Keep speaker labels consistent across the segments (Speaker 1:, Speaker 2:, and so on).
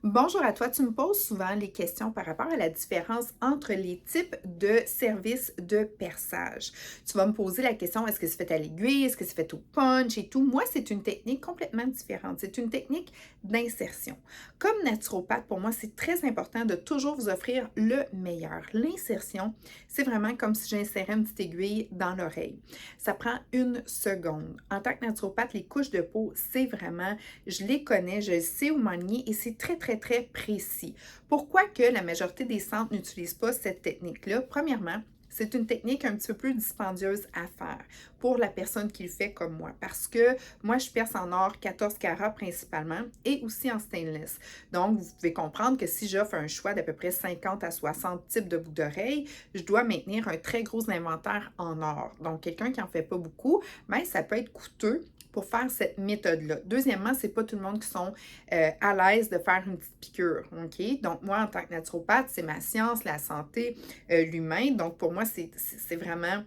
Speaker 1: Bonjour à toi, tu me poses souvent les questions par rapport à la différence entre les types de services de perçage. Tu vas me poser la question, est-ce que c'est fait à l'aiguille, est-ce que c'est fait au punch et tout. Moi, c'est une technique complètement différente. C'est une technique d'insertion. Comme naturopathe, pour moi, c'est très important de toujours vous offrir le meilleur. L'insertion, c'est vraiment comme si j'insérais une petite aiguille dans l'oreille. Ça prend une seconde. En tant que naturopathe, les couches de peau, c'est vraiment, je les connais, je sais où m'enligner et c'est très, très, très précis. Pourquoi que la majorité des centres n'utilisent pas cette technique-là? Premièrement, c'est une technique un petit peu plus dispendieuse à faire pour la personne qui le fait comme moi. Parce que moi, je perce en or 14 carats principalement et aussi en stainless. Donc, vous pouvez comprendre que si j'offre un choix d'à peu près 50 à 60 types de boucles d'oreilles, je dois maintenir un très gros inventaire en or. Donc, quelqu'un qui n'en fait pas beaucoup, mais ça peut être coûteux pour faire cette méthode-là. Deuxièmement, c'est pas tout le monde qui sont à l'aise de faire une petite piqûre, OK? Donc, moi, en tant que naturopathe, c'est ma science, la santé, l'humain. Donc, pour moi, c'est vraiment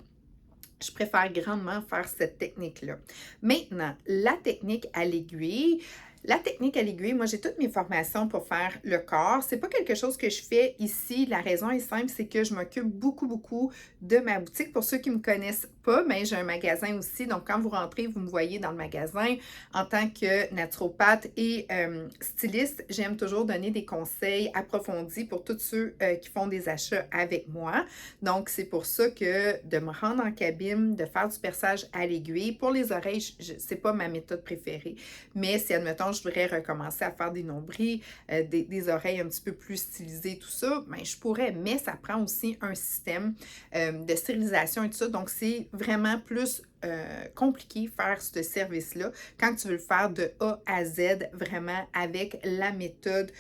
Speaker 1: je préfère grandement faire cette technique-là. Maintenant, la technique à l'aiguille. La technique à l'aiguille, moi j'ai toutes mes formations pour faire le corps. C'est pas quelque chose que je fais ici. La raison est simple, c'est que je m'occupe beaucoup, beaucoup de ma boutique. Pour ceux qui me connaissent pas, mais j'ai un magasin aussi. Donc, quand vous rentrez, vous me voyez dans le magasin. En tant que naturopathe et styliste, j'aime toujours donner des conseils approfondis pour tous ceux qui font des achats avec moi. Donc, c'est pour ça que de me rendre en cabine, de faire du perçage à l'aiguille. Pour les oreilles, c'est pas ma méthode préférée. Mais si, admettons, je voudrais recommencer à faire des nombrils, des oreilles un petit peu plus stylisées, tout ça, ben, je pourrais. Mais ça prend aussi un système de stérilisation et tout ça. Donc, c'est vraiment plus compliqué faire ce service-là quand tu veux le faire de A à Z, vraiment avec la méthode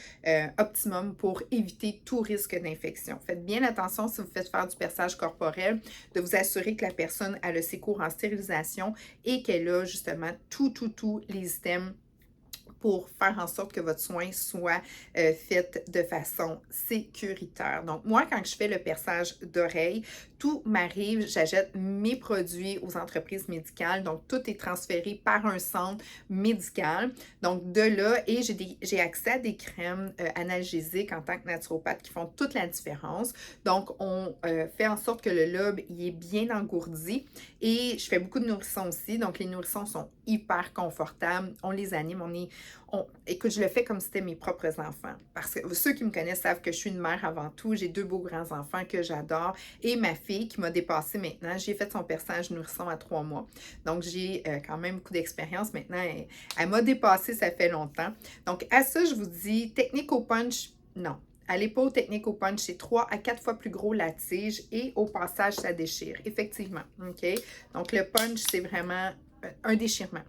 Speaker 1: optimum pour éviter tout risque d'infection. Faites bien attention si vous faites faire du perçage corporel, de vous assurer que la personne a le ses cours en stérilisation et qu'elle a justement tous les items pour faire en sorte que votre soin soit fait de façon sécuritaire. Donc, moi, quand je fais le perçage d'oreilles, tout m'arrive, j'achète mes produits aux entreprises médicales, donc tout est transféré par un centre médical. Donc, de là, et j'ai accès à des crèmes analgésiques en tant que naturopathe qui font toute la différence. Donc, on fait en sorte que le lobe il est bien engourdi et je fais beaucoup de nourrissons aussi. Donc, les nourrissons sont hyper confortables. On les anime, écoute, je le fais comme si c'était mes propres enfants. Parce que ceux qui me connaissent savent que je suis une mère avant tout. J'ai deux beaux grands-enfants que j'adore. Et ma fille qui m'a dépassée maintenant, j'ai fait son perçage nourrisson à 3 mois. Donc, j'ai quand même beaucoup d'expérience. Maintenant, elle m'a dépassée, ça fait longtemps. Donc, à ça, je vous dis, technique au punch, non. À l'épaule, technique au punch, c'est 3 à 4 fois plus gros la tige et au passage, ça déchire. Effectivement. OK? Donc, le punch, c'est vraiment un déchirement.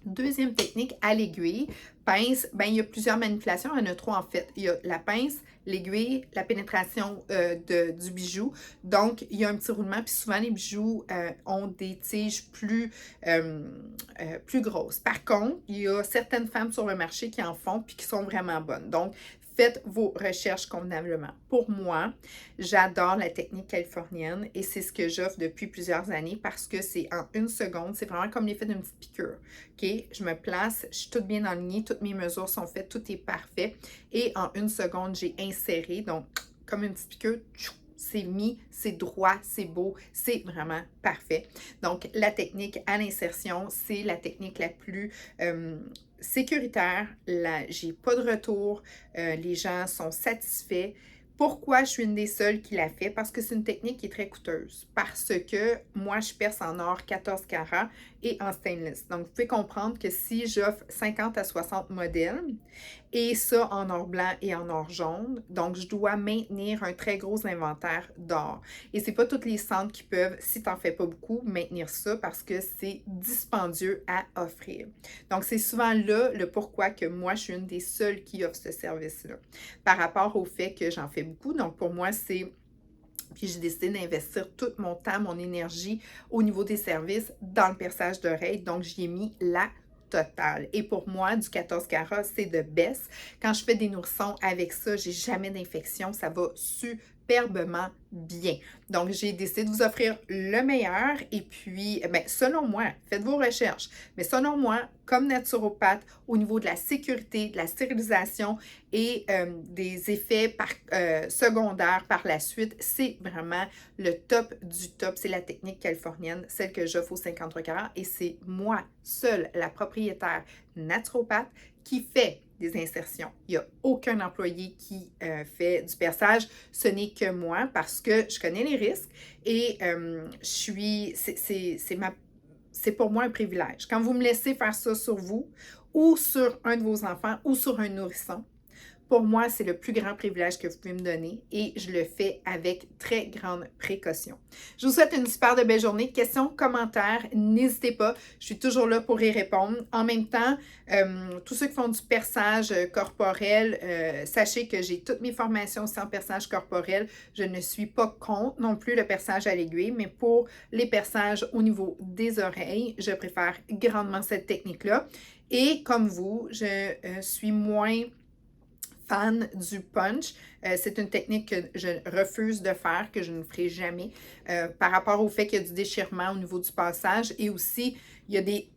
Speaker 1: Deuxième technique, à l'aiguille, pince, ben, il y a plusieurs manipulations, il y en a trois en fait. Il y a la pince, l'aiguille, la pénétration du bijou. Donc, il y a un petit roulement, puis souvent les bijoux ont des tiges plus grosses. Par contre, il y a certaines femmes sur le marché qui en font, puis qui sont vraiment bonnes. Donc, faites vos recherches convenablement. Pour moi, j'adore la technique californienne et c'est ce que j'offre depuis plusieurs années parce que c'est en une seconde, c'est vraiment comme l'effet d'une petite piqûre. OK? Je me place, je suis toute bien alignée, toutes mes mesures sont faites, tout est parfait et en une seconde, j'ai inséré, donc comme une petite piqûre, c'est mis, c'est droit, c'est beau, c'est vraiment parfait. Donc, la technique à l'insertion, c'est la technique la plus sécuritaire. J'ai pas de retour, les gens sont satisfaits. Pourquoi je suis une des seules qui l'a fait? Parce que c'est une technique qui est très coûteuse. Parce que moi, je perce en or 14 carats et en stainless. Donc, vous pouvez comprendre que si j'offre 50 à 60 modèles, et ça en or blanc et en or jaune, donc je dois maintenir un très gros inventaire d'or. Et c'est pas tous les centres qui peuvent, si tu n'en fais pas beaucoup, maintenir ça parce que c'est dispendieux à offrir. Donc, c'est souvent là le pourquoi que moi, je suis une des seules qui offre ce service-là. Par rapport au fait que j'en fais beaucoup, donc pour moi, puis j'ai décidé d'investir tout mon temps, mon énergie au niveau des services dans le perçage d'oreilles. Donc, j'y ai mis la totale. Et pour moi, du 14 carats, c'est de baisse. Quand je fais des nourrissons avec ça, j'ai jamais d'infection. Ça va super superbement bien. Donc, j'ai décidé de vous offrir le meilleur et puis, selon moi, faites vos recherches, mais selon moi, comme naturopathe, au niveau de la sécurité, de la stérilisation et des effets secondaires par la suite, c'est vraiment le top du top. C'est la technique californienne, celle que j'offre au 53 carats et c'est moi seule, la propriétaire naturopathe, qui fait des insertions. Il n'y a aucun employé qui fait du perçage. Ce n'est que moi parce que je connais les risques et c'est pour moi un privilège. Quand vous me laissez faire ça sur vous ou sur un de vos enfants ou sur un nourrisson, pour moi, c'est le plus grand privilège que vous pouvez me donner et je le fais avec très grande précaution. Je vous souhaite une super de belle journée. Questions, commentaires, n'hésitez pas. Je suis toujours là pour y répondre. En même temps, tous ceux qui font du perçage corporel, sachez que j'ai toutes mes formations aussi en perçage corporel. Je ne suis pas contre non plus le perçage à l'aiguille, mais pour les perçages au niveau des oreilles, je préfère grandement cette technique-là. Et comme vous, je suis moins fan du punch. C'est une technique que je refuse de faire, que je ne ferai jamais, par rapport au fait qu'il y a du déchirement au niveau du passage et aussi, il y a des...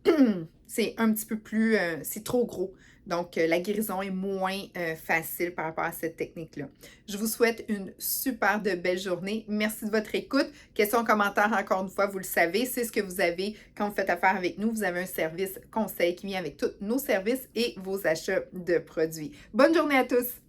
Speaker 1: c'est un petit peu plus... c'est trop gros. Donc, la guérison est moins facile par rapport à cette technique-là. Je vous souhaite une super de belle journée. Merci de votre écoute. Questions, commentaires, encore une fois, vous le savez, c'est ce que vous avez quand vous faites affaire avec nous. Vous avez un service conseil qui vient avec tous nos services et vos achats de produits. Bonne journée à tous!